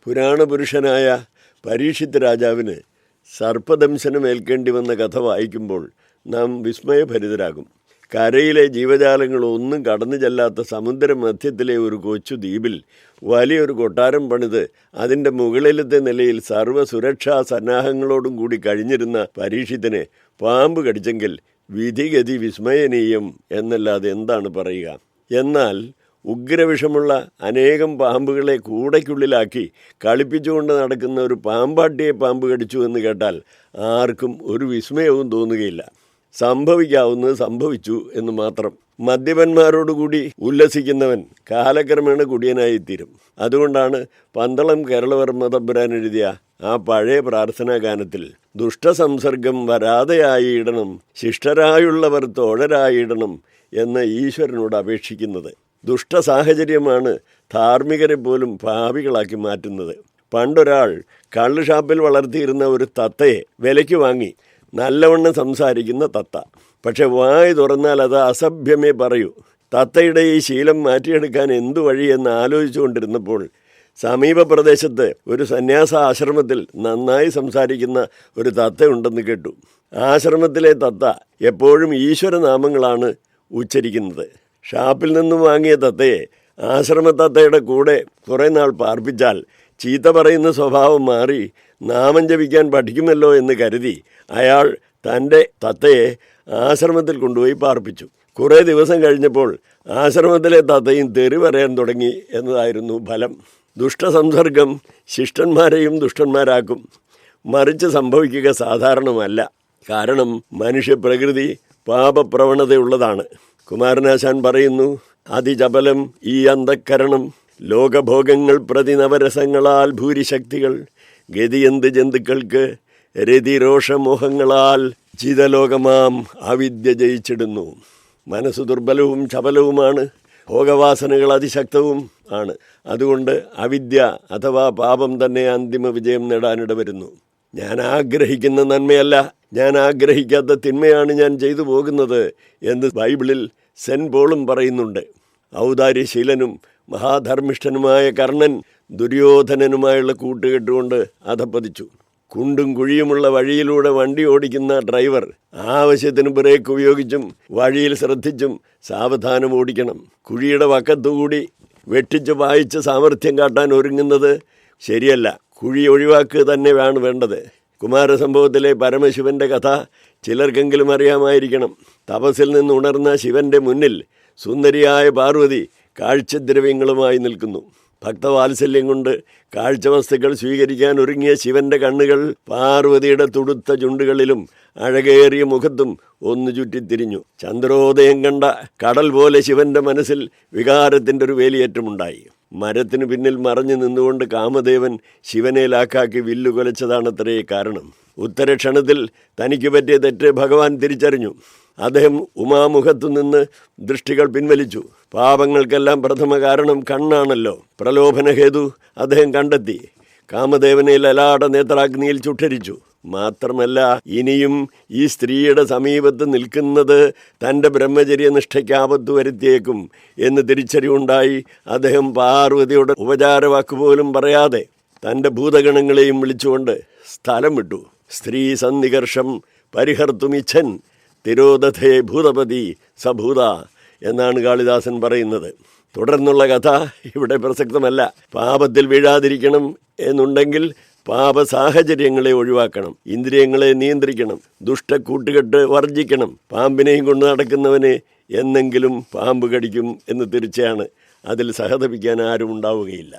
പുരാണപുരുഷനായ പരീക്ഷിത്ത് രാജാവിന് സർപ്പദംശനമേൽക്കേണ്ടി വന്ന കഥ വായിക്കുമ്പോൾ നാം വിസ്മയഭരിതരാകും. കരയിലെ ജീവജാലങ്ങളൊന്നും കടന്നു ചെല്ലാത്ത സമുദ്രമധ്യത്തിലെ ഒരു കൊച്ചു ദ്വീപിൽ വലിയൊരു കൊട്ടാരം പണിത് അതിൻ്റെ മുകളിലത്തെ നിലയിൽ സർവ്വസുരക്ഷാ സന്നാഹങ്ങളോടും കൂടി കഴിഞ്ഞിരുന്ന പരീക്ഷിത്തിനെ പാമ്പ് കടിച്ചെങ്കിൽ വിധിഗതി വിസ്മയനീയം എന്നല്ലാതെ എന്താണ് പറയുക? എന്നാൽ ഉഗ്രവിഷമുള്ള അനേകം പാമ്പുകളെ കൂടയ്ക്കുള്ളിലാക്കി കളിപ്പിച്ചുകൊണ്ട് നടക്കുന്ന ഒരു പാമ്പാട്ടിയെ പാമ്പ് കടിച്ചു എന്ന് കേട്ടാൽ ആർക്കും ഒരു വിസ്മയവും തോന്നുകയില്ല. സംഭവിക്കാവുന്നത് സംഭവിച്ചു എന്ന് മാത്രം. മദ്യപന്മാരോടുകൂടി ഉല്ലസിക്കുന്നവൻ കാലക്രമേണ കുടിയനായിത്തീരും. അതുകൊണ്ടാണ് പന്തളം കേരളവർമ്മ തമ്പുരാൻ എഴുതിയ ആ പഴയ പ്രാർത്ഥനാ ഗാനത്തിൽ ദുഷ്ടസംസർഗം വരാതെയായിടണം, ശിഷ്ടരായുള്ളവർ തോഴരായിടണം എന്ന് ഈശ്വരനോട് അപേക്ഷിക്കുന്നത്. ദുഷ്ടസാഹചര്യമാണ് ധാർമ്മികരെ പോലും പാപികളാക്കി മാറ്റുന്നത്. പണ്ടൊരാൾ കള്ള് ഷാപ്പിൽ വളർത്തിയിരുന്ന ഒരു തത്തയെ വിലയ്ക്ക് വാങ്ങി. നല്ലവണ്ണം സംസാരിക്കുന്ന തത്ത. പക്ഷെ വായ് തുറന്നാൽ അത് അസഭ്യമേ പറയൂ. തത്തയുടെ ഈ ശീലം മാറ്റിയെടുക്കാൻ എന്തു വഴിയെന്ന് ആലോചിച്ചു കൊണ്ടിരുന്നപ്പോൾ സമീപ പ്രദേശത്ത് ഒരു സന്യാസ ആശ്രമത്തിൽ നന്നായി സംസാരിക്കുന്ന ഒരു തത്തയുണ്ടെന്ന് കേട്ടു. ആശ്രമത്തിലെ തത്ത എപ്പോഴും ഈശ്വരനാമങ്ങളാണ് ഉച്ചരിക്കുന്നത്. ഷാപ്പിൽ നിന്നും വാങ്ങിയ തത്തയെ ആശ്രമത്തത്തയുടെ കൂടെ കുറേ നാൾ പാർപ്പിച്ചാൽ ചീത്ത പറയുന്ന സ്വഭാവം മാറി നാമം ജപിക്കാൻ പഠിക്കുമല്ലോ എന്ന് കരുതി അയാൾ തൻ്റെ തത്തയെ ആശ്രമത്തിൽ കൊണ്ടുപോയി പാർപ്പിച്ചു. കുറേ ദിവസം കഴിഞ്ഞപ്പോൾ ആശ്രമത്തിലെ തത്തയും തെറി പറയാൻ തുടങ്ങി എന്നതായിരുന്നു ഫലം. ദുഷ്ടസംസർഗം ശിഷ്ടന്മാരെയും ദുഷ്ടന്മാരാക്കും. മറിച്ച് സംഭവിക്കുക സാധാരണമല്ല. കാരണം മനുഷ്യപ്രകൃതി പാപപ്രവണതയുള്ളതാണ്. കുമാരനാശാൻ പറയുന്നു, അതിചപലം ഈ അന്ധക്കരണം, ലോകഭോഗങ്ങൾ പ്രതി നവരസങ്ങളാൽ ഭൂരിശക്തികൾ, ഗതിയെന്ത് ജന്തുക്കൾക്ക് രതിരോഷമോഹങ്ങളാൽ ചിതലോകമാം അവിദ്യ ജയിച്ചിടുന്നു. മനസ്സ് ദുർബലവും ചപലവുമാണ്, ഭോഗവാസനകൾ അതിശക്തവും ആണ്. അതുകൊണ്ട് അവിദ്യ അഥവാ പാപം തന്നെ അന്തിമ വിജയം നേടാനിട വരുന്നു. ഞാൻ ആഗ്രഹിക്കുന്ന നന്മയല്ല, ഞാൻ ആഗ്രഹിക്കാത്ത തിന്മയാണ് ഞാൻ ചെയ്തു പോകുന്നത് എന്ന് ബൈബിളിൽ സെന്റ് പോളും പറയുന്നുണ്ട്. ഔദാര്യശീലനും മഹാധർമ്മിഷ്ഠനുമായ കർണൻ ദുര്യോധനനുമായുള്ള കൂട്ടുകെട്ടുകൊണ്ട് അധപ്പതിച്ചു. കുണ്ടും കുഴിയുമുള്ള വഴിയിലൂടെ വണ്ടി ഓടിക്കുന്ന ഡ്രൈവർ ആവശ്യത്തിന് ബ്രേക്ക് ഉപയോഗിച്ചും വഴിയിൽ ശ്രദ്ധിച്ചും സാവധാനം ഓടിക്കണം. കുഴിയുടെ വക്കത്തുകൂടി വെട്ടിച്ച് വായിച്ച് സാമർഥ്യം കാട്ടാൻ ഒരുങ്ങുന്നത് ശരിയല്ല. കുഴി ഒഴിവാക്കുക തന്നെ വേണ്ടത്. കുമാരസംഭവത്തിലെ പരമശിവന്റെ കഥ ചിലർക്കെങ്കിലും അറിയാമായിരിക്കണം. തപസ്സിൽ നിന്ന് ഉണർന്ന ശിവന്റെ മുന്നിൽ സുന്ദരിയായ പാർവതി കാഴ്ചദ്രവ്യങ്ങളുമായി നിൽക്കുന്നു. ഭക്തവാത്സല്യം കൊണ്ട് കാഴ്ചവസ്തുക്കൾ സ്വീകരിക്കാൻ ഒരുങ്ങിയ ശിവന്റെ കണ്ണുകൾ പാർവതിയുടെ തുടുത്ത ചുണ്ടുകളിലും അഴകേറിയ മുഖത്തും ഒന്ന് ചുറ്റിത്തിരിഞ്ഞു. ചന്ദ്രോദയം കണ്ട കടൽ പോലെ ശിവന്റെ മനസ്സിൽ വികാരത്തിൻ്റെ ഒരു വേലിയേറ്റമുണ്ടായി. മരത്തിനു പിന്നിൽ മറഞ്ഞു നിന്നുകൊണ്ട് കാമദേവൻ ശിവനെ ലാക്കാക്കി വില്ലുകൊലച്ചതാണത്രേ കാരണം. ഉത്തരക്ഷണത്തിൽ തനിക്ക് പറ്റിയ തെറ്റ് ഭഗവാൻ തിരിച്ചറിഞ്ഞു. അദ്ദേഹം ഉമാമുഖത്തു നിന്ന് ദൃഷ്ടികൾ പിൻവലിച്ചു. പാപങ്ങൾക്കെല്ലാം പ്രഥമ കാരണം കണ്ണാണല്ലോ. പ്രലോഭനഹേതു അദ്ദേഹം കണ്ടെത്തി. കാമദേവനെ ലലാട നേത്രാഗ്നിയിൽ ചുട്ടരിച്ചു. മാത്രമല്ല, ഇനിയും ഈ സ്ത്രീയുടെ സമീപത്ത് നിൽക്കുന്നത് തൻ്റെ ബ്രഹ്മചര്യനിഷ്ഠയ്ക്ക് ആപത്ത് വരുത്തിയേക്കും എന്ന് തിരിച്ചറിവുണ്ടായി അദ്ദേഹം പാർവതിയുടെ ഉപചാരവാക്കുപോലും പറയാതെ തൻ്റെ ഭൂതഗണങ്ങളെയും വിളിച്ചുകൊണ്ട് സ്ഥലം വിട്ടു. സ്ത്രീ സന്നികർഷം പരിഹർത്തുമിച്ഛൻ തിരോധേ ഭൂതപതി സഭൂത എന്നാണ് കാളിദാസൻ പറയുന്നത്. തുടർന്നുള്ള കഥ ഇവിടെ പ്രസക്തമല്ല. പാപത്തിൽ വീഴാതിരിക്കണം എന്നുണ്ടെങ്കിൽ പാപ സാഹചര്യങ്ങളെ ഒഴിവാക്കണം, ഇന്ദ്രിയങ്ങളെ നിയന്ത്രിക്കണം, ദുഷ്ടക്കൂട്ടുകെട്ട് വർജിക്കണം. പാമ്പിനെയും കൊണ്ട് നടക്കുന്നവനെ എന്നെങ്കിലും പാമ്പ് കടിക്കും എന്ന് തീർച്ചയാണ്. അതിൽ സഹതപിക്കാൻ ആരും ഉണ്ടാവുകയില്ല.